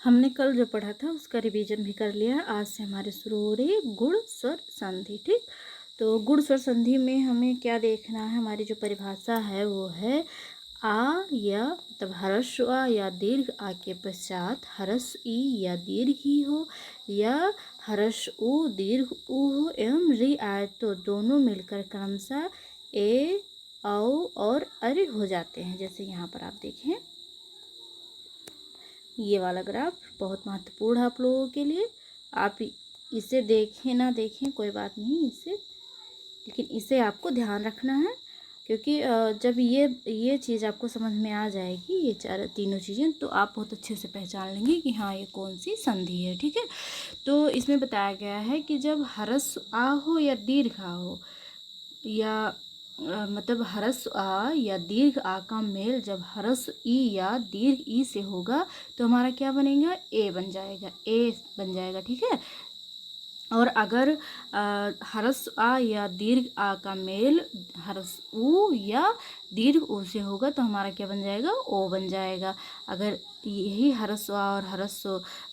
हमने कल जो पढ़ा था उसका रिवीजन भी कर लिया। आज से हमारे शुरू हो रही है गुण स्वर संधि। ठीक, तो गुण स्वर संधि में हमें क्या देखना है, हमारी जो परिभाषा है वो है आ या मतलब हर्ष आ या दीर्घ आ के पश्चात हर्ष ई या दीर्घ ही हो, या हर्ष उ दीर्घ उ हो एवं री आए तो दोनों मिलकर क्रमशः ए औ और अरे हो जाते हैं। जैसे यहाँ पर आप देखें, ये वाला ग्राफ बहुत महत्वपूर्ण है आप लोगों के लिए। आप इसे देखें ना देखें कोई बात नहीं, इसे लेकिन इसे आपको ध्यान रखना है, क्योंकि जब ये चीज़ आपको समझ में आ जाएगी, ये तीनों चीज़ें, तो आप बहुत अच्छे से पहचान लेंगे कि हाँ ये कौन सी संधि है। ठीक है, तो इसमें बताया गया है कि जब हरस आ हो या दीर्घ आ हो, या मतलब हरस आ या दीर्घ आ का मेल जब हरस ई या दीर्घ ई से होगा तो हमारा क्या बनेगा, ए बन जाएगा, ए बन जाएगा। ठीक है, और अगर हरस आ या दीर्घ आ का मेल हरस उ या दीर्घ उ से होगा तो हमारा क्या बन जाएगा, ओ बन जाएगा। अगर यही हरस आ और हरस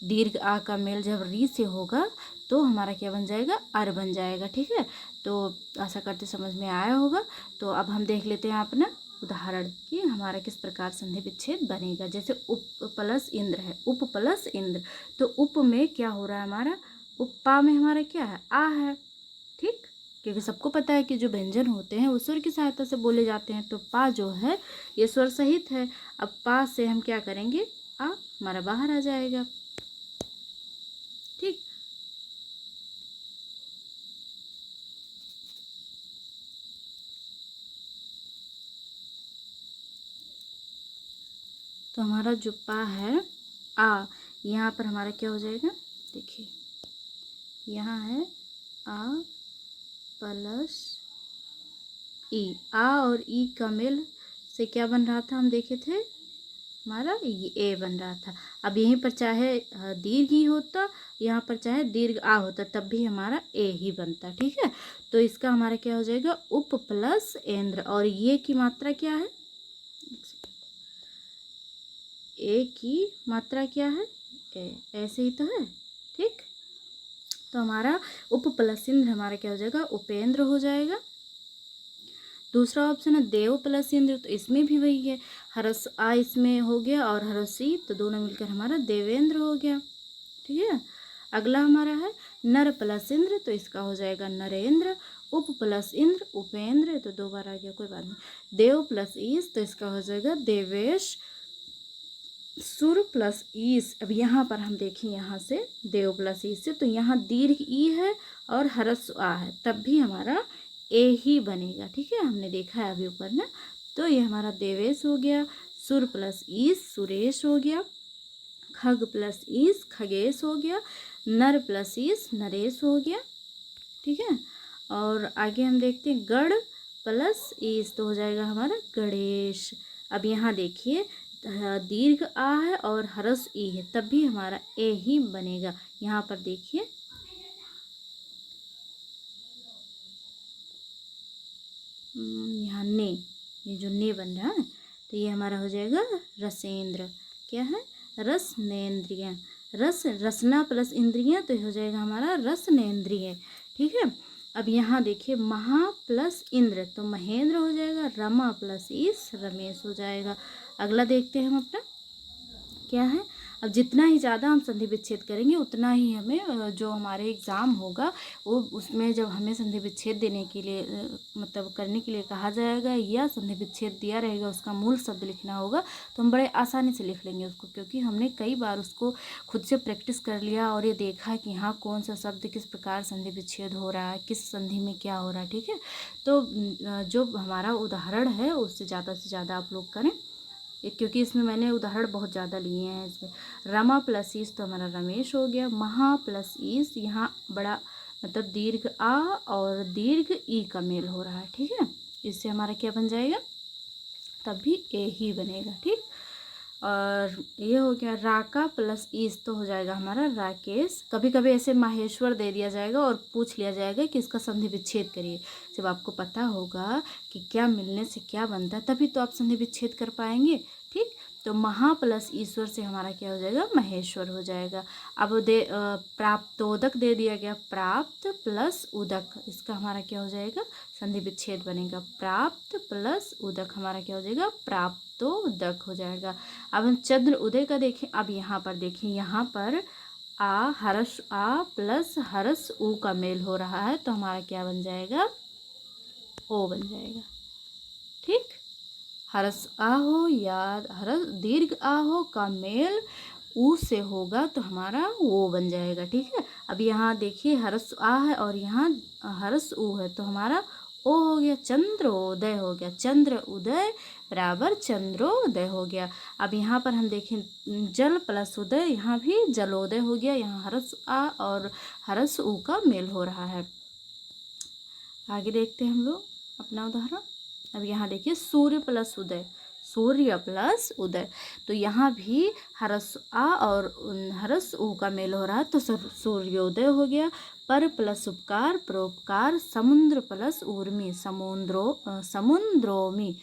दीर्घ आ का मेल जब री से होगा तो हमारा क्या बन जाएगा, अर बन जाएगा। ठीक है, तो आशा करते समझ में आया होगा। तो अब हम देख लेते हैं अपना उदाहरण कि हमारा किस प्रकार संधि विच्छेद बनेगा। जैसे उप प्लस इंद्र है, उप प्लस इंद्र, तो उप में क्या हो रहा है हमारा, उपा में हमारा क्या है, आ है। ठीक, क्योंकि सबको पता है कि जो व्यंजन होते हैं वो स्वर की सहायता से बोले जाते हैं, तो पा जो है ये स्वर सहित है। अब पा से हम क्या करेंगे, आ हमारा बाहर आ जाएगा। ठीक, तो हमारा जो पा है आ, यहाँ पर हमारा क्या हो जाएगा, देखिए यहाँ है आ प्लस ई, आ और ई का मेल से क्या बन रहा था, हम देखे थे हमारा ये ए बन रहा था। अब यहीं पर चाहे दीर्घ ही होता, यहाँ पर चाहे दीर्घ आ होता, तब भी हमारा ए ही बनता। ठीक है, तो इसका हमारा क्या हो जाएगा, उप प्लस इंद्र, और ये की मात्रा क्या है, ए की मात्रा क्या है, ए, ऐसे ही तो है। ठीक, तो हमारा उप प्लस इंद्र हमारा क्या हो जाएगा, उपेंद्र हो जाएगा। दूसरा ऑप्शन है देव प्लस इंद्र, तो इसमें भी वही है, हरस आ इसमें हो गया और हरसी, तो दोनों मिलकर हमारा देवेंद्र हो गया। ठीक है, अगला हमारा है नर प्लस इंद्र, तो इसका हो जाएगा नरेंद्र। उप प्लस इंद्र उपेंद्र, तो दो बार आ गया कोई बात नहीं। देव प्लस ईस, तो इसका हो जाएगा देवेश। सुर प्लस ईस, अब यहाँ पर हम देखें, यहाँ से देव प्लस ईस से, तो यहाँ दीर्घ ई है और हरस आ है, तब भी हमारा ए ही बनेगा। ठीक है, हमने देखा है अभी ऊपर ना, तो ये हमारा देवेश हो गया। सुर प्लस ईस सुरेश हो गया। खग प्लस ईस खगेश हो गया। नर प्लस ईस नरेश हो गया। ठीक है, और आगे हम देखते हैं गढ़ प्लस ईस, तो हो जाएगा हमारा गणेश। अब यहाँ देखिए दीर्घ आ है और हरस ई है, तब भी हमारा ए ही बनेगा। यहाँ पर देखिए यहाँ ने, ये जो ने बन रहा है, तो ये हमारा हो जाएगा रसेंद्र। क्या है, रसनेन्द्रिय। रस रसना प्लस इंद्रियां, तो हो जाएगा हमारा रसनेन्द्रिय। ठीक है, अब यहाँ देखिए महा प्लस इंद्र, तो महेंद्र हो जाएगा। रमा प्लस ईस रमेश हो जाएगा। अगला देखते हैं हम अपना क्या है। अब जितना ही ज़्यादा हम संधि विच्छेद करेंगे उतना ही हमें जो हमारे एग्ज़ाम होगा वो उसमें जब हमें संधि विच्छेद देने के लिए मतलब करने के लिए कहा जाएगा या संधि विच्छेद दिया रहेगा, उसका मूल शब्द लिखना होगा, तो हम बड़े आसानी से लिख लेंगे उसको, क्योंकि हमने कई बार उसको खुद से प्रैक्टिस कर लिया और ये देखा कि हाँ कौन सा शब्द किस प्रकार संधि विच्छेद हो रहा है, किस संधि में क्या हो रहा है। ठीक है, तो जो हमारा उदाहरण है उससे ज़्यादा आप लोग करें, क्योंकि इसमें मैंने उदाहरण बहुत ज़्यादा लिए हैं। इसमें रमा प्लस ईस, तो हमारा रमेश हो गया। महा प्लस ईस, यहाँ बड़ा मतलब दीर्घ आ और दीर्घ ई का मेल हो रहा है। ठीक है, इससे हमारा क्या बन जाएगा, तब भी ए ही बनेगा। ठीक, और ये हो गया राका प्लस ईस, तो हो जाएगा हमारा राकेश। कभी कभी ऐसे माहेश्वर दे दिया जाएगा और पूछ लिया जाएगा कि इसका संधि विच्छेद करिए। जब आपको पता होगा कि क्या मिलने से क्या बनता है, तभी तो आप संधि विच्छेद कर पाएंगे। ठीक, तो महा प्लस ईश्वर से हमारा क्या हो जाएगा, महेश्वर हो जाएगा। अब प्राप्तोदक दे दिया गया, प्राप्त प्लस उदक, इसका हमारा क्या हो जाएगा, संधि विच्छेद बनेगा। प्राप्त प्लस उदक हमारा क्या हो जाएगा, प्राप्तोदक हो जाएगा। अब हम चंद्र उदय का देखें। अब यहाँ पर देखें, यहाँ पर हर्ष आ प्लस हर्ष उ का मेल हो रहा है, तो हमारा क्या बन जाएगा, ओ बन जाएगा। ठीक, हर्ष आ हो या हर्ष दीर्घ आ हो का मेल ऊ से होगा तो हमारा वो बन जाएगा। ठीक है, अब यहाँ देखिए हर्ष आ है और यहाँ हर्ष ऊ है, तो हमारा ओ हो गया, चंद्रोदय हो गया। चंद्र उदय बराबर चंद्रोदय हो गया। अब यहाँ पर हम देखें जल प्लस उदय, यहाँ भी जलोदय हो गया। यहाँ हर्ष आ और हर्ष ऊ का मेल हो रहा है। आगे देखते हैं हम लोग अपना उदाहरण। अब यहाँ देखिए सूर्य प्लस उदय, सूर्य प्लस उदय, तो यहाँ भी हर्ष आ और हर्ष ऊ का मेल हो रहा है, तो सूर्योदय हो गया। पर प्लस उपकार, परोपकार, समुद्र प्लस ऊर्मी, समुद्रोमी,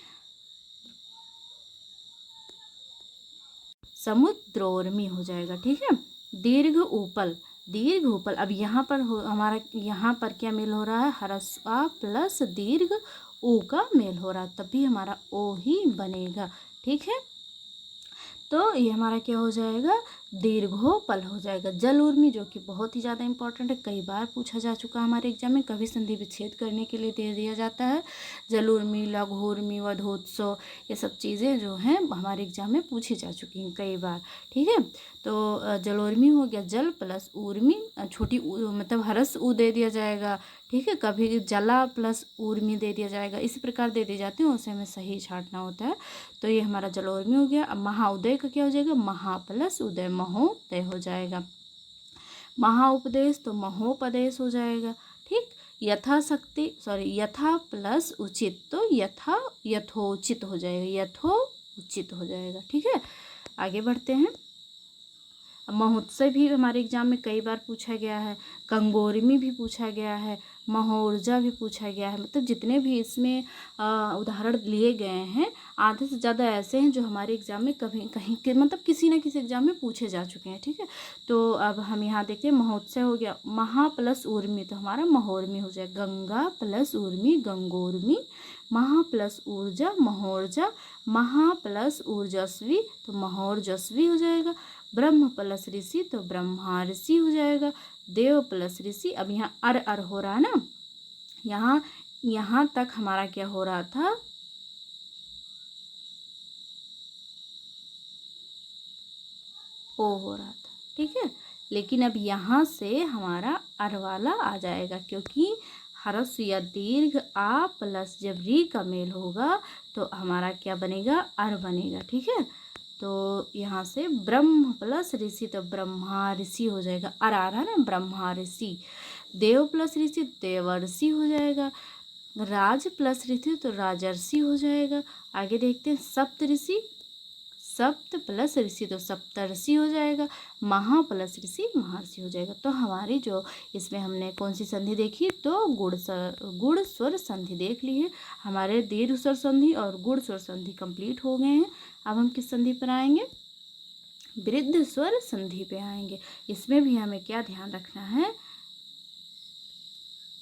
समुद्रोर्मी हो जाएगा। ठीक है, दीर्घ उपल, दीर्घ उपल। अब यहाँ पर हमारा यहाँ पर क्या मेल हो रहा है, हर्ष आ प्लस दीर्घ ऊ का मेल हो रहा है, तभी हमारा ओ ही बनेगा। ठीक है, तो ये हमारा क्या हो जाएगा, दीर्घोपल हो जाएगा। जल उर्मी, जो कि बहुत ही ज़्यादा इंपॉर्टेंट है, कई बार पूछा जा चुका है हमारे एग्जाम में, कभी संधि विच्छेद करने के लिए दे दिया जाता है। जल उर्मी, लघु उर्मी, वधोत्सव, ये सब चीज़ें जो हैं हमारे एग्जाम में पूछी जा चुकी हैं कई बार। ठीक है, तो जल उर्मी हो गया, जल प्लस उर्मी, छोटी मतलब हरस ऊ दे दिया जाएगा। ठीक है, कभी जला प्लस उर्मी दे दिया जाएगा, इसी प्रकार दे दी जाती है, उसे हमें सही छांटना होता है। तो ये हमारा जलोर्मी हो गया। अब महाउदय का क्या हो जाएगा, महा प्लस उदय, महोदय हो जाएगा। महाउपदेश तो महोपदेश हो जाएगा। ठीक, यथाशक्ति यथा प्लस उचित, तो यथोचित हो जाएगा, यथोचित हो जाएगा। ठीक है, आगे बढ़ते हैं। महोत्सव भी हमारे एग्जाम में कई बार पूछा गया है, कंगोरमी भी पूछा गया है, महोर्जा भी पूछा गया है। मतलब जितने भी इसमें उदाहरण लिए गए हैं, आधे से ज़्यादा ऐसे हैं जो हमारे एग्जाम में कभी कहीं के मतलब किसी न किसी एग्जाम में पूछे जा चुके हैं। ठीक है, तो अब हम यहाँ देखते हैं, महोत्सव हो गया, महा प्लस ऊर्मी, तो हमारा महोर्मी हो जाएगा। गंगा प्लस ऊर्मी, गंगोर्मी। महा प्लस ऊर्जा, महोर्जा। महा प्लस ऊर्जस्वी, तो महोर्जस्वी हो जाएगा। ब्रह्म प्लस ऋषि, तो ब्रह्मा ऋषि हो जाएगा। देव प्लस ऋषि, अब यहाँ अर हो रहा है ना, यहाँ तक हमारा क्या हो रहा था, ओ हो रहा था। ठीक है, लेकिन अब यहाँ से हमारा अर वाला आ जाएगा, क्योंकि हरस या दीर्घ आ प्लस जब री का मेल होगा तो हमारा क्या बनेगा, अर बनेगा। ठीक है, तो यहाँ से ब्रह्म प्लस ऋषि, तो ब्रह्मा ऋषि हो जाएगा। अर आ रहा है ना, ब्रह्मा ऋषि। देव प्लस ऋषि, देवर्षि हो जाएगा। राज प्लस ऋषि, तो राजर्षि हो जाएगा। आगे देखते हैं, सप्त ऋषि, सप्त प्लस ऋषि, तो सप्तर्षि हो जाएगा। महा प्लस ऋषि, महर्षि हो जाएगा। तो हमारी जो इसमें हमने कौन सी संधि देखी, तो गुण स्वर संधि देख ली है। हमारे दीर्घ स्वर संधि और गुण स्वर संधि कंप्लीट हो गए हैं। अब हम किस संधि पर आएंगे, वृद्ध स्वर संधि पे आएंगे। इसमें भी हमें क्या ध्यान रखना है,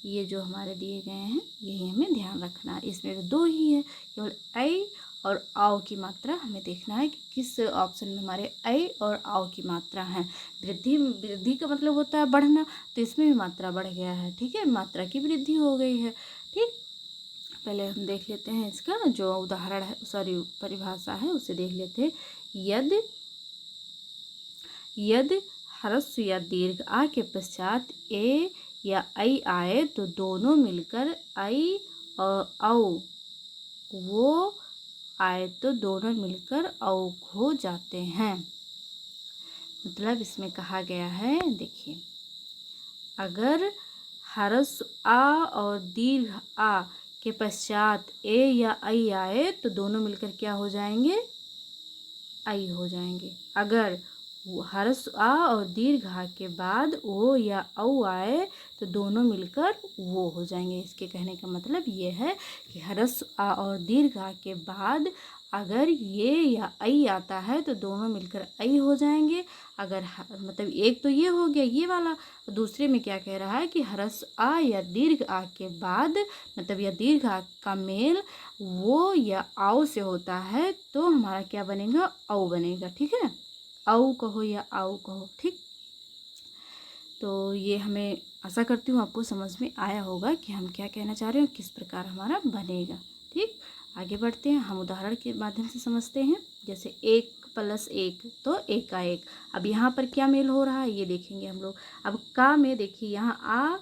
ये जो हमारे दिए गए हैं यही हमें ध्यान रखना है। इसमें दो ही है, केवल ऐ और आओ की मात्रा हमें देखना है कि किस ऑप्शन में हमारे ऐ और आओ की मात्रा है। वृद्धि का मतलब होता है बढ़ना, तो इसमें भी मात्रा बढ़ गया है। ठीक है, मात्रा की वृद्धि हो गई है। ठीक, पहले हम देख लेते हैं इसका जो उदाहरण है, परिभाषा है उसे देख लेते हैं। यदि ह्रस्व या दीर्घ आ के पश्चात ए या ऐ आए तो दोनों मिलकर ऐ और औ, वो आए तो दोनों मिलकर औ हो जाते हैं। मतलब इसमें कहा गया है, देखिए, अगर ह्रस्व आ और दीर्घ आ के पश्चात ए या ऐ आए तो दोनों मिलकर क्या हो जाएंगे, ऐ हो जाएंगे। अगर ह्रस्व आ और दीर्घ आ के बाद ओ या औ आए तो दोनों मिलकर वो हो जाएंगे। इसके कहने का मतलब ये है कि ह्रस्व आ और दीर्घ आ के बाद अगर ये या ऐ आता है तो दोनों मिलकर ऐ हो जाएंगे। अगर मतलब एक तो ये हो गया ये वाला, दूसरे में क्या कह रहा है कि ह्रस्व आ या दीर्घ आ के बाद मतलब या दीर्घ आ का मेल वो या आओ से होता है तो हमारा क्या बनेगा, औ बनेगा। ठीक है, औ कहो या आओ कहो। ठीक, तो ये हमें आशा करती हूँ आपको समझ में आया होगा कि हम क्या कहना चाह रहे हैं, किस प्रकार हमारा बनेगा। ठीक, आगे बढ़ते हैं, हम उदाहरण के माध्यम से समझते हैं। जैसे 1+1 तो 1 का 1। अब यहाँ पर क्या मेल हो रहा है ये देखेंगे हम लोग। अब का में देखिए यहाँ आ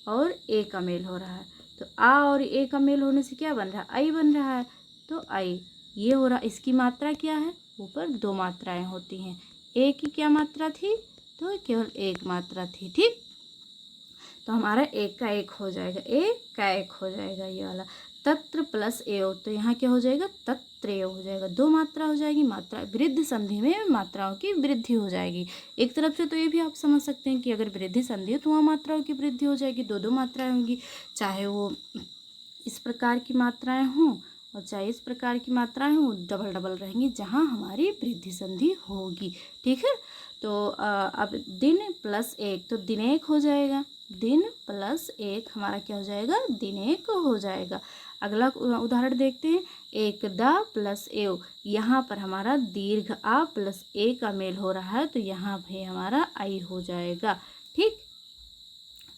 और ए का मेल हो रहा है, तो आ और ए का मेल होने से क्या बन रहा है, ऐ बन रहा है। तो ऐ ये हो रहा, इसकी मात्रा क्या है, ऊपर 2 मात्राएं होती हैं। ए की क्या मात्रा थी, तो केवल 1 मात्रा थी। ठीक, तो हमारा 1 का 1 हो जाएगा, 1 का 1 हो जाएगा ये वाला। तत्र प्लस एव, तो यहाँ क्या हो जाएगा, तत्रेव हो जाएगा। 2 मात्रा हो जाएगी, मात्रा वृद्धि संधि में मात्राओं की वृद्धि हो जाएगी। एक तरफ से तो ये भी आप समझ सकते हैं कि अगर वृद्धि संधि है तो वहाँ मात्राओं की वृद्धि हो जाएगी, 2 मात्राएं होंगी, चाहे वो इस प्रकार की मात्राएं हों और चाहे इस प्रकार की मात्राएं हों, डबल डबल रहेंगी जहाँ हमारी वृद्धि संधि होगी। ठीक है, तो अब दिन प्लस 1 तो दिनेक हो जाएगा, दिन प्लस 1 हमारा क्या हो जाएगा, दिनेक हो जाएगा। अगला उदाहरण देखते हैं, 1 दा प्लस एव, यहाँ पर हमारा दीर्घ आ प्लस ए का मेल हो रहा है तो यहाँ भी हमारा आई हो जाएगा। ठीक,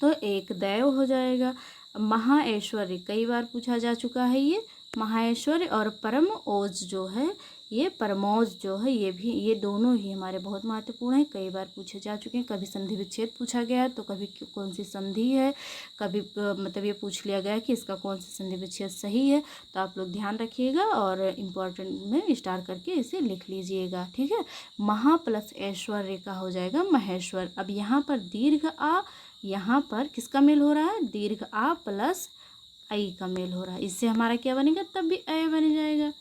तो 1 दैव हो जाएगा। महाऐश्वर्य कई बार पूछा जा चुका है ये महाऐश्वर्य, और परम ओज जो है ये परमोज जो है ये भी, ये दोनों ही हमारे बहुत महत्वपूर्ण है, कई बार पूछे जा चुके हैं। कभी संधि विच्छेद पूछा गया है तो कभी कौन सी संधि है, कभी मतलब ये पूछ लिया गया कि इसका कौन सा संधि विच्छेद सही है। तो आप लोग ध्यान रखिएगा और इम्पोर्टेंट में स्टार करके इसे लिख लीजिएगा। ठीक है, महा प्लस ऐश्वर्य का हो जाएगा महेश्वर। अब यहाँ पर दीर्घ आ, यहाँ पर किसका मेल हो रहा है, दीर्घ आ प्लस आई का मेल हो रहा है, इससे हमारा क्या बनेगा, तब भी ऐ बन जाएगा,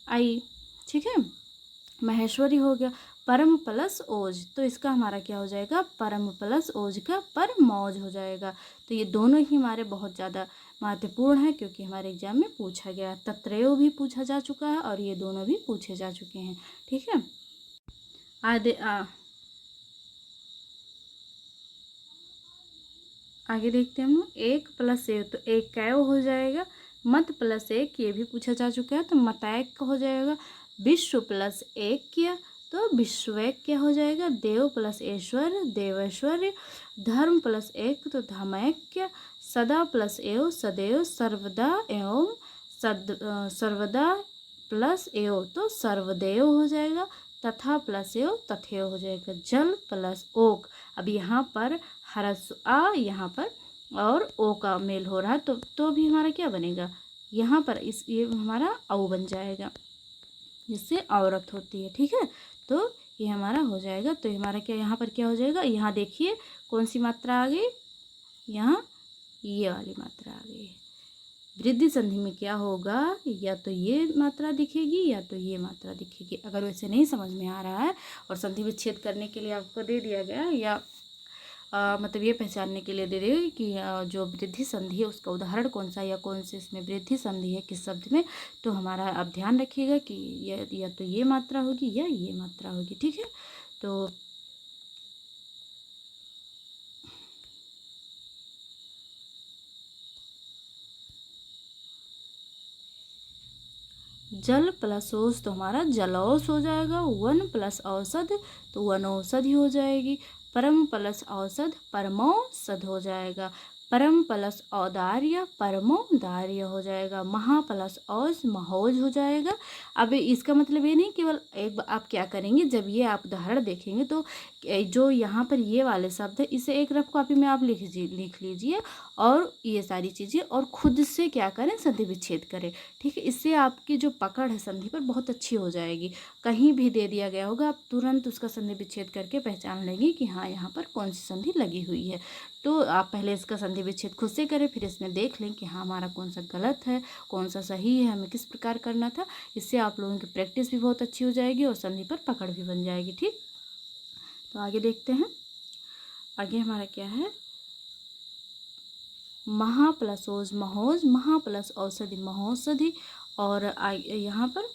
आई। ठीक है, महेश्वरी हो गया। परम प्लस ओज, तो इसका हमारा क्या हो जाएगा, परम प्लस ओज का परमौज हो जाएगा। तो ये दोनों ही हमारे बहुत ज़्यादा महत्वपूर्ण है क्योंकि हमारे एग्जाम में पूछा गया। तत्रयो भी पूछा जा चुका है और ये दोनों भी पूछे जा चुके हैं। ठीक है, आगे देखते हैं हम लोग। 1+1 तो 1 कैव हो जाएगा। मत प्लस 1 ये भी पूछा जा चुका है तो मतैक हो जाएगा। विश्व प्लस 1 किया तो विश्वैक्य हो जाएगा। देव प्लस ऐश्वर्य देवैश्वर्य। धर्म प्लस 1 तो धमैक्य। सदा प्लस एव सदैव। सर्वदा एवं सर्वदा प्लस एव तो सर्वदेव हो जाएगा। तथा प्लस एव तथेव हो जाएगा। जल प्लस ओक, अब यहाँ पर ह्रस्व आ यहाँ पर और ओ का मेल हो रहा है तो भी हमारा क्या बनेगा, यहाँ पर इस ये हमारा औ बन जाएगा जिससे औरत होती है। ठीक है, तो ये हमारा हो जाएगा। तो हमारा क्या यहाँ पर क्या हो जाएगा, यहाँ देखिए कौन सी मात्रा आ गई, यहाँ ये वाली मात्रा आ गई। वृद्धि संधि में क्या होगा, या तो ये मात्रा दिखेगी या तो ये मात्रा दिखेगी। अगर वैसे नहीं समझ में आ रहा है और संधि विच्छेद करने के लिए आपको दे दिया गया या मतलब ये पहचानने के लिए दे देगा कि जो वृद्धि संधि है उसका उदाहरण कौन सा या कौन से इसमें वृद्धि संधि है किस शब्द में, तो हमारा आप ध्यान रखिएगा कि या तो ये मात्रा होगी या ये मात्रा होगी। ठीक है, तो जल प्लस औष तो हमारा जलौष हो जाएगा। वन प्लस औषध तो वनौषधि हो जाएगी। परम प्लस औषध परमौषध हो जाएगा। परम प्लस औदार्य परमोदार्य हो जाएगा। महा प्लस औज महोज हो जाएगा। अब इसका मतलब ये नहीं केवल एक आप क्या करेंगे, जब ये आप उदाहरण देखेंगे तो जो यहाँ पर ये वाले शब्द है इसे एक रफ कॉपी में आप लिख लीजिए और ये सारी चीज़ें और खुद से क्या करें, संधि विच्छेद करें। ठीक है, इससे आपकी जो पकड़ है संधि पर बहुत अच्छी हो जाएगी। कहीं भी दे दिया गया होगा आप तुरंत उसका संधि विच्छेद करके पहचान लेंगे कि हाँ यहाँ पर कौन सी संधि लगी हुई है। तो आप पहले इसका संधि विच्छेद खुद से करें, फिर इसमें देख लें कि हाँ हमारा कौन सा गलत है कौन सा सही है, हमें किस प्रकार करना था। इससे आप लोगों की प्रैक्टिस भी बहुत अच्छी हो जाएगी और संधि पर पकड़ भी बन जाएगी। ठीक, तो आगे देखते हैं। आगे हमारा क्या है, महा प्लस ओज महोज। महा प्लस औषधि महोषधि। और यहाँ पर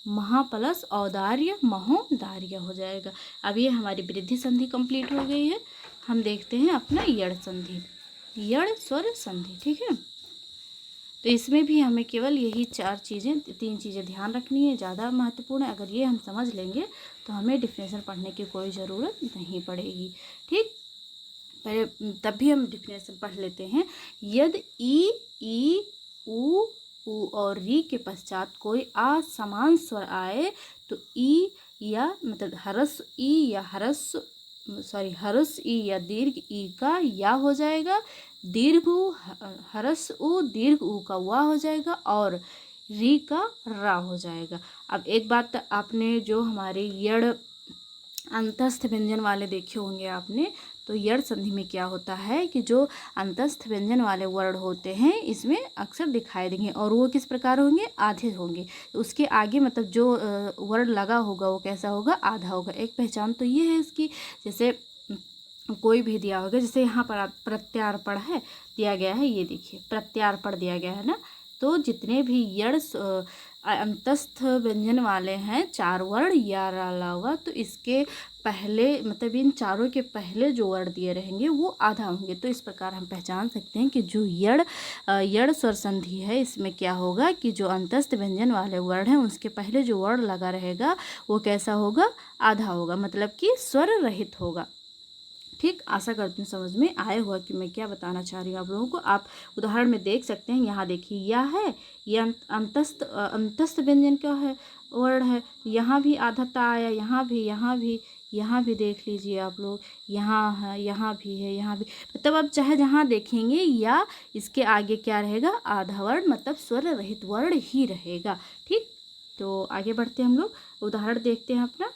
महा प्लस औदार्य महोदार्य हो जाएगा। अब ये हमारी वृद्धि संधि कंप्लीट हो गई है। हम देखते हैं अपना यड़ संधि, यड़ स्वर संधि। ठीक है, तो इसमें भी हमें केवल यही 3 चीज़ें ध्यान रखनी है, ज़्यादा महत्वपूर्ण है। अगर ये हम समझ लेंगे तो हमें डिफिनेशन पढ़ने की कोई ज़रूरत नहीं पड़ेगी। ठीक, पहले तब भी हम डिफिनेशन पढ़ लेते हैं। यदि ई ऊ और री के पश्चात कोई असमान स्वर आए तो ई या मतलब हरस ई या हरस ई या दीर्घ ई का या हो जाएगा, दीर्घ ऊ हरस ऊ दीर्घ ऊ का वा हो जाएगा और री का रा हो जाएगा। अब एक बात आपने जो हमारे यड़ अंतस्थ व्यंजन वाले देखे होंगे आपने, तो यड़ संधि में क्या होता है कि जो अंतस्थ व्यंजन वाले वर्ण होते हैं इसमें अक्सर दिखाई देंगे और वो किस प्रकार होंगे, आधे होंगे। तो उसके आगे मतलब जो वर्ण लगा होगा वो कैसा होगा, आधा होगा। एक पहचान तो ये है इसकी, जैसे कोई भी दिया होगा, जैसे यहाँ पर आप प्रत्यार्पण है दिया गया है, ये देखिए प्रत्यार्पण दिया गया है ना। तो जितने भी यड़ अंतस्थ व्यंजन वाले हैं 4 वर्ण या रा होगा, तो इसके पहले मतलब इन चारों के पहले जो वर्ण दिए रहेंगे वो आधा होंगे। तो इस प्रकार हम पहचान सकते हैं कि जो यड़ स्वर संधि है इसमें क्या होगा कि जो अंतस्थ व्यंजन वाले वर्ण हैं उसके पहले जो वर्ण लगा रहेगा वो कैसा होगा, आधा होगा, मतलब कि स्वर रहित होगा। ठीक, आशा करती हूँ समझ में आया हुआ कि मैं क्या बताना चाह रही हूँ आप लोगों को। आप उदाहरण में देख सकते हैं, यहाँ देखिए या है, ये अंतस्थ व्यंजन का है वर्ण है, यहाँ भी आधाता आया, यहाँ भी देख लीजिए आप लोग, यहाँ है, यहाँ भी है, यहाँ भी, मतलब आप चाहे जहाँ देखेंगे या इसके आगे क्या रहेगा, आधा वर्ण, मतलब स्वर रहित वर्ण ही रहेगा। ठीक, तो आगे बढ़ते हैं हम लोग, उदाहरण देखते हैं अपना,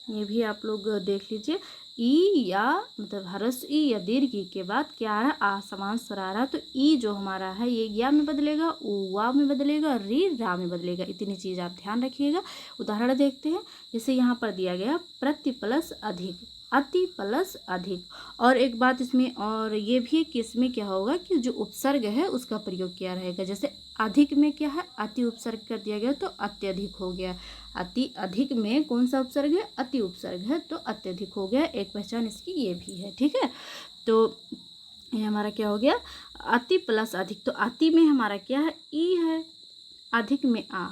ये भी आप लोग देख लीजिए। ई या मतलब हरस ई या दीर्घ ई के बाद क्या आ रहा, असमान स्वर आ रहा, तो ई जो हमारा है ये या में बदलेगा, ऊ वा में बदलेगा, री रा में बदलेगा। इतनी चीज़ आप ध्यान रखिएगा। उदाहरण देखते हैं, जैसे यहाँ पर दिया गया प्रति प्लस अधिक, अति प्लस अधिक। और एक बात इसमें और ये भी है कि इसमें क्या होगा कि जो उपसर्ग है उसका प्रयोग किया रहेगा। जैसे अधिक में क्या है, अति उपसर्ग कर दिया गया तो अत्यधिक हो गया। अति अधिक में कौन सा उपसर्ग है, अति उपसर्ग है, तो अत्यधिक हो गया। एक पहचान इसकी ये भी है। ठीक है, तो ये हमारा क्या हो गया, अति प्लस अधिक। तो अति में हमारा क्या है, ई है, अधिक में आ,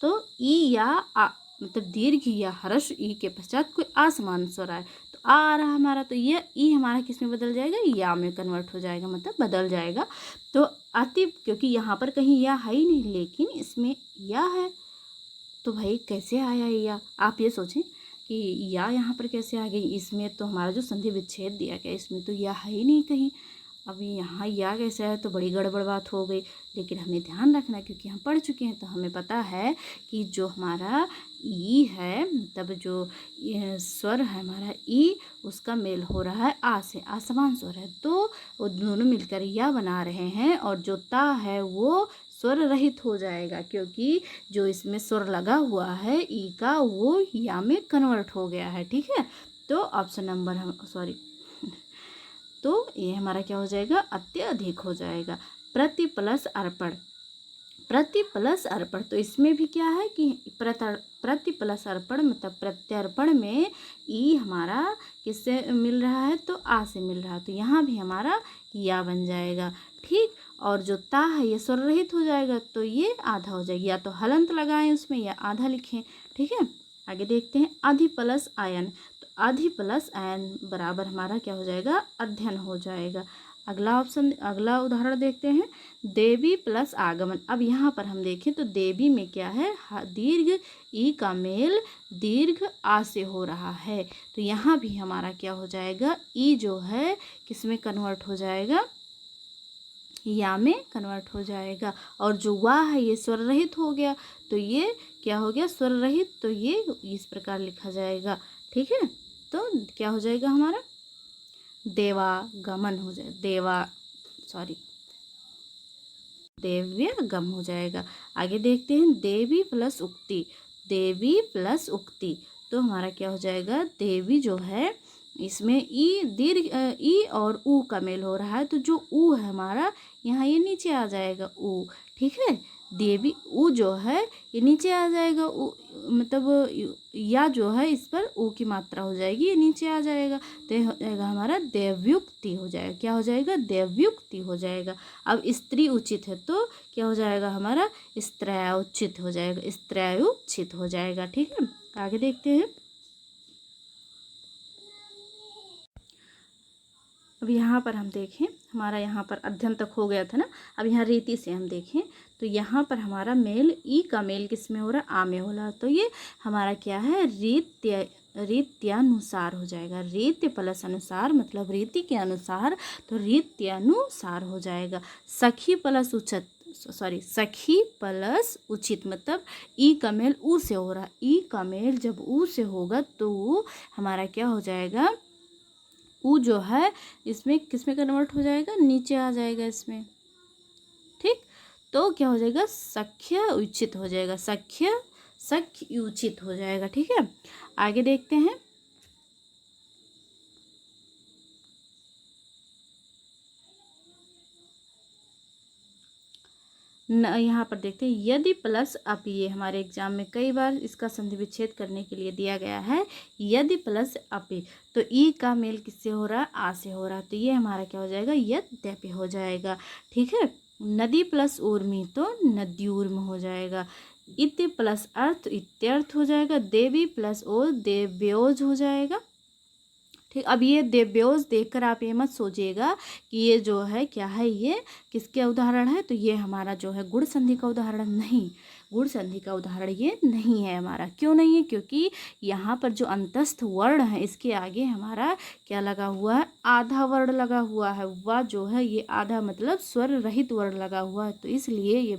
तो ई या आ मतलब दीर्घ या हर्ष ई के पश्चात कोई असमान स्वर आए तो आ रहा हमारा, तो ये ई हमारा किस में बदल जाएगा, या में कन्वर्ट हो जाएगा, मतलब बदल जाएगा। तो अति, क्योंकि यहाँ पर कहीं या है ही नहीं लेकिन इसमें या है, तो भाई कैसे आया या, आप ये सोचें कि या यहाँ पर कैसे आ गई। इसमें तो हमारा जो संधि विच्छेद दिया गया इसमें तो या है ही नहीं कहीं, अभी यहाँ या कैसे है, तो बड़ी गड़बड़ बात हो गई। लेकिन हमें ध्यान रखना, क्योंकि हम पढ़ चुके हैं तो हमें पता है कि जो हमारा ई है, तब जो स्वर है हमारा ई, उसका मेल हो रहा है आ से, असमान स्वर है, तो वो दोनों मिलकर या बना रहे हैं। और जो ता है वो स्वर रहित हो जाएगा, क्योंकि जो इसमें स्वर लगा हुआ है ई का वो या में कन्वर्ट हो गया है। ठीक है, तो ऑप्शन नंबर तो ये हमारा क्या हो जाएगा, अत्यधिक हो जाएगा। प्रति प्लस अर्पण, प्रति प्लस अर्पण, तो इसमें भी क्या है कि प्रति प्लस अर्पण मतलब प्रत्यर्पण में ई हमारा किससे मिल रहा है, तो आ से मिल रहा है, तो यहाँ भी हमारा या बन जाएगा। ठीक, और जो ता है ये स्वर रहित हो जाएगा, तो ये आधा हो जाएगा, या तो हलंत लगाएं उसमें या आधा लिखें। ठीक है, आगे देखते हैं, अधि प्लस आयन, तो अधि प्लस आयन बराबर हमारा क्या हो जाएगा, अध्ययन हो जाएगा। अगला ऑप्शन, अगला उदाहरण देखते हैं, देवी प्लस आगमन। अब यहाँ पर हम देखें तो देवी में क्या है, दीर्घ ई का मेल दीर्घ आ से हो रहा है, तो यहाँ भी हमारा क्या हो जाएगा, ई जो है किस में कन्वर्ट हो जाएगा, या में कन्वर्ट हो जाएगा। और जो वाह है ये स्वर रहित हो गया, तो ये क्या हो गया, स्वर रहित, तो ये इस प्रकार लिखा जाएगा। ठीक है, तो क्या हो जाएगा हमारा, देवागमन हो जाए, देव्य गम हो जाएगा। आगे देखते हैं, देवी प्लस उक्ति, देवी प्लस उक्ति, तो हमारा क्या हो जाएगा, देवी जो है इसमें ई दीर्घ ई और ऊ का मेल हो रहा है, तो जो ऊ है हमारा यहाँ ये नीचे आ जाएगा ऊ। ठीक है, देवी, ऊ जो है ये नीचे आ जाएगा, ऊ मतलब या जो है इस पर ऊ की मात्रा हो जाएगी, ये नीचे आ जाएगा, तो ये हो जाएगा हमारा देवयुक्ति हो जाएगा। क्या हो जाएगा? देवयुक्ति हो जाएगा। अब स्त्री उचित है तो क्या हो जाएगा हमारा? स्त्रैयोचित हो जाएगा, स्त्रैयोचित हो जाएगा। ठीक है, आगे देखते हैं। अब यहाँ पर हम देखें, हमारा यहाँ पर अध्ययन तक हो गया था ना। अब यहाँ रीति से हम देखें तो यहाँ पर हमारा मेल, ई का मेल किस में हो रहा है? आ में हो रहा है। तो ये हमारा क्या है? रीत्यानुसार हो जाएगा। रीत्य प्लस अनुसार मतलब रीति के अनुसार, तो रीत्यानुसार हो जाएगा। सखी प्लस उचित, सखी प्लस उचित मतलब ई का मेल ऊ से हो रहा है। ई का मेल जब ऊ से होगा तो हमारा क्या हो जाएगा? ऊ जो है इसमें किस में कन्वर्ट हो जाएगा? नीचे आ जाएगा इसमें। ठीक, तो क्या हो जाएगा? सख्य उचित हो जाएगा, सख्य उचित हो जाएगा। ठीक है, आगे देखते हैं। यहाँ पर देखते हैं, यदि प्लस अपि, ये हमारे एग्जाम में कई बार इसका संधि विच्छेद करने के लिए दिया गया है। यदि प्लस अपि, तो ई का मेल किससे हो रहा है? आ से हो रहा है, तो ये हमारा क्या हो जाएगा? यद्यपि हो जाएगा। ठीक है, नदी प्लस ऊर्मी तो नद्यूर्म हो जाएगा। इत्य प्लस अर्थ इत्यर्थ हो जाएगा। देवी प्लस ओज देव्योज हो जाएगा। ठीक, अब ये देव्योज देखकर आप ये मत सोचिएगा कि ये जो है क्या है, ये किसके उदाहरण है, तो ये हमारा जो है गुण संधि का उदाहरण नहीं, गुण संधि का उदाहरण ये नहीं है हमारा। क्यों नहीं है? क्योंकि यहाँ पर जो अंतस्थ वर्ण है इसके आगे हमारा क्या लगा हुआ है? आधा वर्ण लगा हुआ है। वह जो है ये आधा मतलब स्वर रहित वर्ण लगा हुआ है, तो इसलिए ये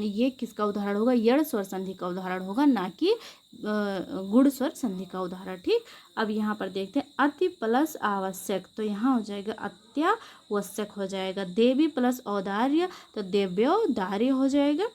ये किसका उदाहरण होगा? यण स्वर संधि का उदाहरण होगा, ना कि गुण स्वर संधि का उदाहरण। ठीक, अब यहाँ पर देखते हैं, अति प्लस आवश्यक, तो यहाँ हो जाएगा अत्यावश्यक हो जाएगा। देवी प्लस औदार्य, तो देव्योदार्य हो जाएगा।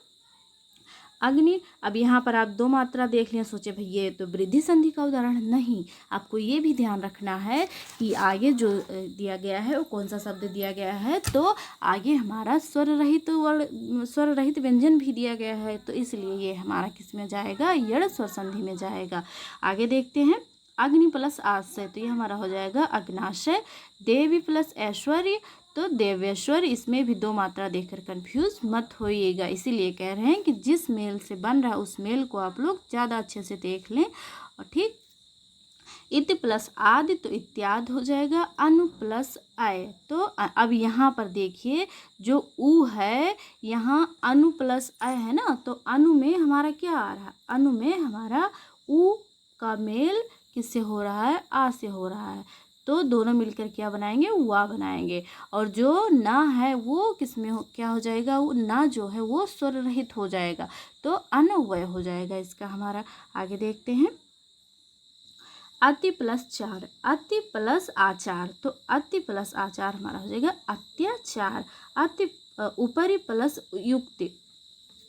अग्नि, अब यहाँ पर आप दो मात्रा देख लें, सोचे भाई ये तो वृद्धि संधि का उदाहरण नहीं। आपको ये भी ध्यान रखना है कि आगे जो दिया गया है वो कौन सा शब्द दिया गया है, तो आगे हमारा स्वर रहित व्यंजन भी दिया गया है, तो इसलिए ये हमारा किस में जाएगा? यण स्वर संधि में जाएगा। आगे देखते हैं, अग्नि प्लस आश्रय, तो ये हमारा हो जाएगा अग्नाशय। देवी प्लस ऐश्वर्य, तो देवेश्वर, इसमें भी दो मात्रा देखकर कंफ्यूज मत होइएगा, इसीलिए कह रहे हैं कि जिस मेल से बन रहा है उस मेल को आप लोग ज़्यादा अच्छे से देख लें। और ठीक, इति प्लस आदि, तो इत्यादि हो जाएगा। अनु प्लस आय, तो अब यहाँ पर देखिए जो ऊ है, यहाँ अनु प्लस आय है ना, तो अनु में हमारा क्या आ रहा है? अनु में हमारा ऊ का मेल किससे हो रहा है? आ से हो रहा है, तो दोनों मिलकर क्या बनाएंगे? वा बनाएंगे। और जो ना है वो किस में क्या हो जाएगा? वो ना जो है वो स्वर रहित हो जाएगा, तो अनव्यय हो जाएगा इसका हमारा। आगे देखते हैं, अति प्लस चार, अति प्लस आचार, तो अति प्लस आचार हमारा हो जाएगा अत्याचार। अति ऊपरी प्लस युक्ति,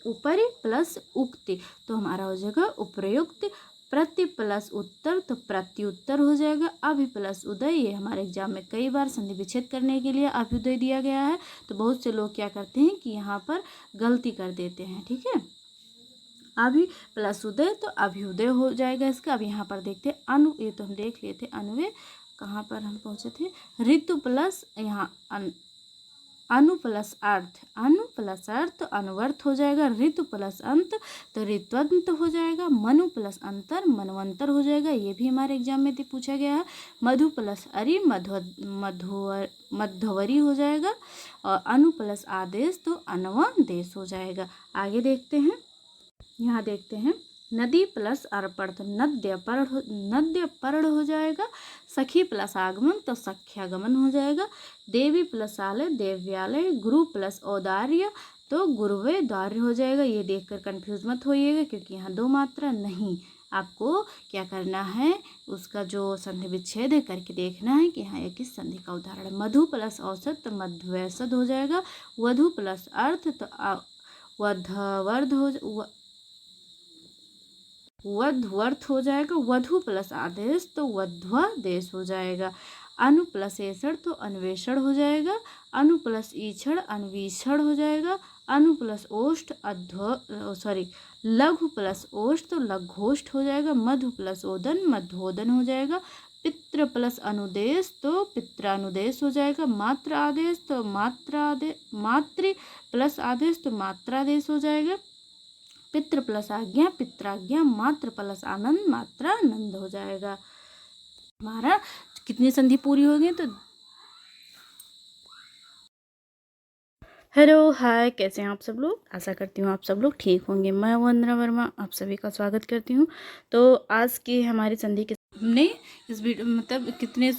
ऊपरी प्लस उक्ति, तो हमारा हो जाएगा उपयुक्त। प्रति प्लस उत्तर, तो प्रत्युत्तर हो जाएगा। अभि प्लस उदय, ये हमारे एग्जाम में कई बार संधि विच्छेद करने के लिए अभ्युदय दिया गया है, तो बहुत से लोग क्या करते हैं कि यहाँ पर गलती कर देते हैं। ठीक है, अभि प्लस उदय, तो अभ्युदय हो जाएगा इसका। अब यहाँ पर देखते हैं अनु, ये तो हम देख लिए थे अनुव्यय, कहाँ पर हम पहुँचे थे? ऋतु प्लस यहाँ अनु प्लस अर्थ, अनु प्लस अर्थ अनुवर्त हो जाएगा। ऋतु प्लस अंत, तो ऋत्वंत हो जाएगा। मनु प्लस अंतर, मनवंतर हो जाएगा, ये भी हमारे एग्जाम में पूछा गया है। मधु प्लस अरि, मध्वरी हो जाएगा। और अनु प्लस आदेश, तो अन्वदेश हो जाएगा। आगे देखते हैं, यहाँ देखते हैं, नदी प्लस अर्पण, तो नद्य पर्ण हो जाएगा। सखी प्लस आगमन, तो सख्यागमन हो जाएगा। देवी प्लस आलय, देव्यालय। गुरु प्लस औदार्य, तो गुरुवे दार्य हो जाएगा। ये देखकर कंफ्यूज मत होइएगा क्योंकि यहाँ दो मात्रा नहीं, आपको क्या करना है? उसका जो संधि विच्छेद है करके देखना है कि हाँ ये किस संधि का उदाहरण है। मधु प्लस औसत, तो मध्वैसद हो जाएगा। वधु प्लस अर्थ, तो वधवर्ध वधवर्थ हो जाएगा। वधु प्लस आदेश, तो वध्वादेश हो जाएगा। अनु प्लस ऐसड़, तो अन्वेषण हो जाएगा। अनु प्लस ईक्षण, अन्वीक्षण हो जाएगा। अनु प्लस ओष्ठ लघु प्लस ओष्ठ तो लघोष्ठ हो जाएगा। मधु प्लस ओदन मध्योदन हो जाएगा। पितृ प्लस अनुदेश तो पित्रानुदेश हो जाएगा। मात्र आदेश तो मातृ प्लस आदेश तो मात्रादेश हो जाएगा। पितृ प्लस आज्ञा पित्राज्ञा। मात्र प्लस आनंद मात्रानंद हो जाएगा। हमारा कितनी संधि पूरी हो गई। तो हेलो हाय, कैसे हैं आप सब लोग। आशा करती हूँ आप सब लोग ठीक होंगे। मैं वंदना वर्मा आप सभी का स्वागत करती हूँ। तो आज की हमारी संधि के हमने इस वीडियो मतलब कितनी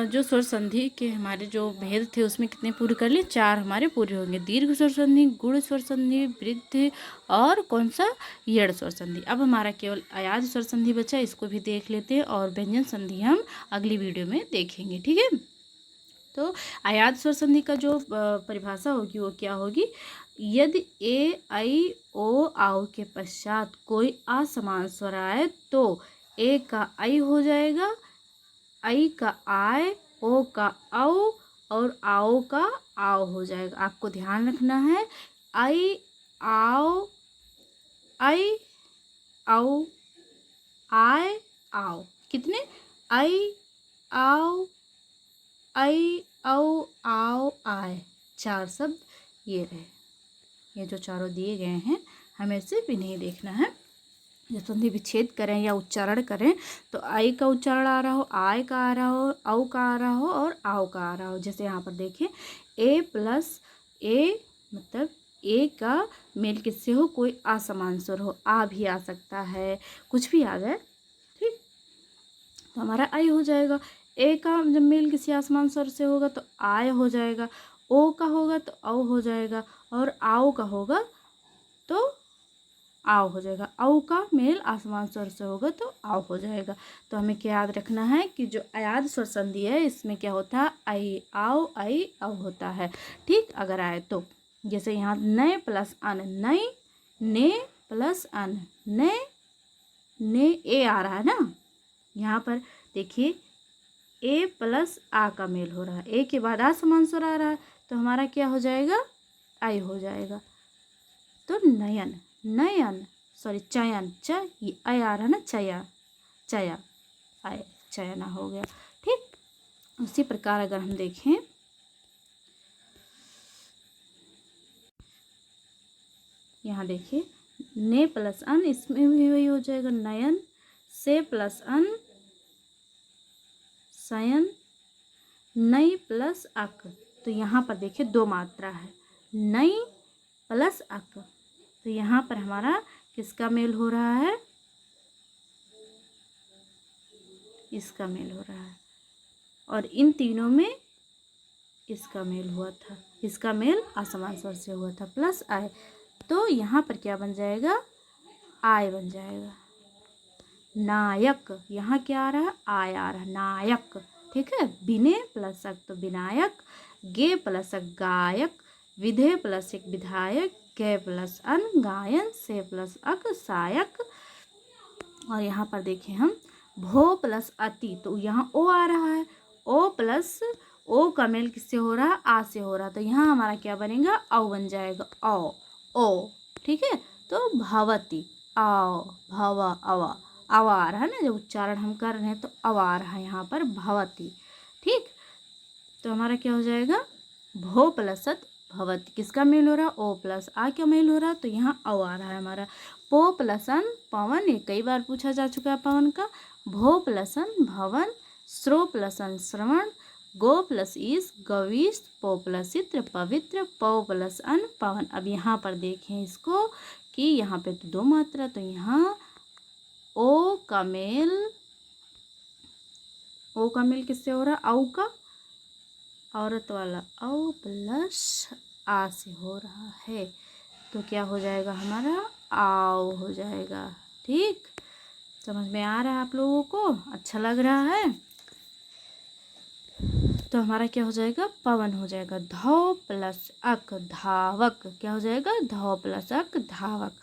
जो स्वर संधि के हमारे जो भेद थे उसमें कितने पूरे कर लिए, 4 हमारे पूरे होंगे। दीर्घ स्वर संधि, गुण स्वर संधि, वृद्धि और कौन सा यड़ स्वर संधि। अब हमारा केवल अयाज स्वर संधि बचा, इसको भी देख लेते हैं और व्यंजन संधि हम अगली वीडियो में देखेंगे। ठीक है। तो अयाज स्वर संधि का जो परिभाषा होगी वो क्या होगी। यदि ए आई ओ आओ के पश्चात कोई असमान स्वर आए तो ए का आई हो जाएगा, आई का आय, ओ का औ और आओ का आओ हो जाएगा। आपको ध्यान रखना है। आई आओ, आई आओ, आय आओ। कितने आई आओ, आई औ आओ आय, 4 शब्द ये रहे। ये जो चारों दिए गए हैं हमें सिर्फ इन्हें देखना है। जब संधि विच्छेद करें या उच्चारण करें तो आई का उच्चारण आ रहा हो, आय का आ रहा हो, औ का आ रहा हो और आओ का आ रहा हो। जैसे यहाँ पर देखें ए प्लस ए मतलब ए का मेल किससे हो, कोई असमान स्वर हो, आ भी आ सकता है, कुछ भी आ जाए। ठीक, तो हमारा आई हो जाएगा। ए का जब मेल किसी आसमान स्वर से होगा तो आय हो जाएगा। ओ का होगा तो औ हो जाएगा और आओ का होगा तो आओ हो जाएगा। औ का मेल आसमान स्वर से होगा तो आओ हो जाएगा। तो हमें क्या याद रखना है कि जो अयाज स्वर संधि है इसमें क्या होता है, आई आओ होता है। ठीक, अगर आए तो जैसे यहाँ नए प्लस अन, नई, ने प्लस अन, ने ए आ रहा है ना। यहाँ पर देखिए ए प्लस आ का मेल हो रहा है, ए के बाद आ समान स्वर आ रहा है तो हमारा क्या हो जाएगा, आई हो जाएगा। तो नयन, नयन सॉरी चयन, च ये आई आ रहा है ना, चया चया आय, चयना हो गया। ठीक, उसी प्रकार अगर हम देखें यहाँ देखिए ने प्लस अन, इसमें भी वही हो जाएगा नयन। से प्लस अन सयन। नई प्लस अक, तो यहाँ पर देखिए 2 मात्रा है, नई प्लस अक, तो यहाँ पर हमारा किसका मेल हो रहा है, इसका मेल हो रहा है। और इन तीनों में इसका मेल हुआ था, इसका मेल असमान स्वर से हुआ था प्लस आय, तो यहाँ पर क्या बन जाएगा, आय बन जाएगा। नायक, यहाँ क्या आ रहा है, आय आ रहा है, नायक। ठीक है, बिने प्लस अक तो विनायक, गे प्लस अक गायक, विधे प्लस एक विधायक, गे प्लस अन गायन, से प्लस अक सायक। और यहाँ पर देखें हम भो प्लस अति, तो यहाँ ओ आ रहा है, ओ प्लस ओ का मेल किससे हो रहा है, आ से हो रहा है, तो यहाँ हमारा क्या बनेगा, औ बन जाएगा, औ ओ। ठीक है, तो भवती, आओ भवा अवा, अवा आ रहा है ना, जब उच्चारण हम कर रहे हैं तो अवा आ रहा है यहाँ पर भवती। ठीक, तो हमारा क्या हो जाएगा, भो प्लस अत भवती, किसका मेल हो रहा है, ओ प्लस आ क्या मेल हो रहा है, तो यहाँ औ आ रहा है हमारा। पो प्लसन पवन, ये कई बार पूछा जा चुका है पवन का। भो प्लसन भवन, श्रो प्लसन श्रवण, गो प्लस ईस गवीश, पो प्लस इत्र पवित्र, पौ प्लस अन पवन। अब यहाँ पर देखें इसको कि यहाँ पे तो 2 मात्रा, तो यहाँ ओ का मेल, ओ का मेल किससे हो रहा है, औ का, औरत वाला औ प्लस आ से हो रहा है, तो क्या हो जाएगा हमारा, आओ हो जाएगा। ठीक, समझ में आ रहा है आप लोगों को, अच्छा लग रहा है। तो हमारा क्या हो जाएगा, पवन हो जाएगा। धौ प्लस अक धावक, क्या हो जाएगा, धौ प्लस अक धावक।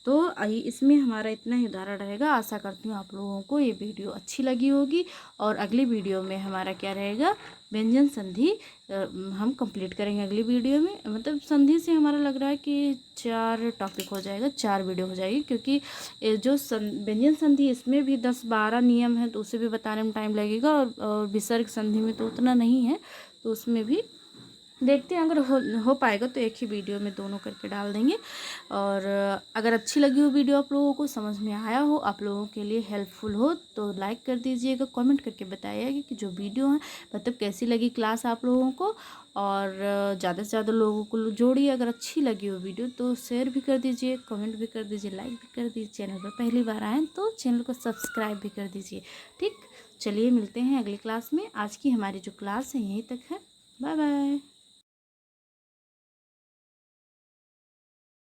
तो इसमें हमारा इतना ही उदाहरण रहेगा। आशा करती हूँ आप लोगों को ये वीडियो अच्छी लगी होगी। और अगली वीडियो में हमारा क्या रहेगा, व्यंजन संधि हम कंप्लीट करेंगे अगली वीडियो में। मतलब संधि से हमारा लग रहा है कि 4 टॉपिक हो जाएगा, 4 वीडियो हो जाएगी, क्योंकि जो व्यंजन संधि इसमें भी 10-12 नियम है, तो उसे भी बताने में टाइम लगेगा। और विसर्ग संधि में तो उतना नहीं है, तो उसमें भी देखते हैं, अगर हो पाएगा तो एक ही वीडियो में दोनों करके डाल देंगे। और अगर अच्छी लगी हो वीडियो, आप लोगों को समझ में आया हो, आप लोगों के लिए हेल्पफुल हो, तो लाइक कर दीजिएगा, कमेंट करके बताइएगा कि जो वीडियो है मतलब कैसी लगी क्लास आप लोगों को। और ज़्यादा से ज़्यादा लोगों को जोड़िए। अगर अच्छी लगी हो वीडियो तो शेयर भी कर दीजिए, कमेंट भी कर दीजिए, लाइक भी कर दीजिए। चैनल पर पहली बार आएँ तो चैनल को सब्सक्राइब भी कर दीजिए। ठीक, चलिए मिलते हैं अगली क्लास में। आज की हमारी जो क्लास है यहीं तक है। Bye bye.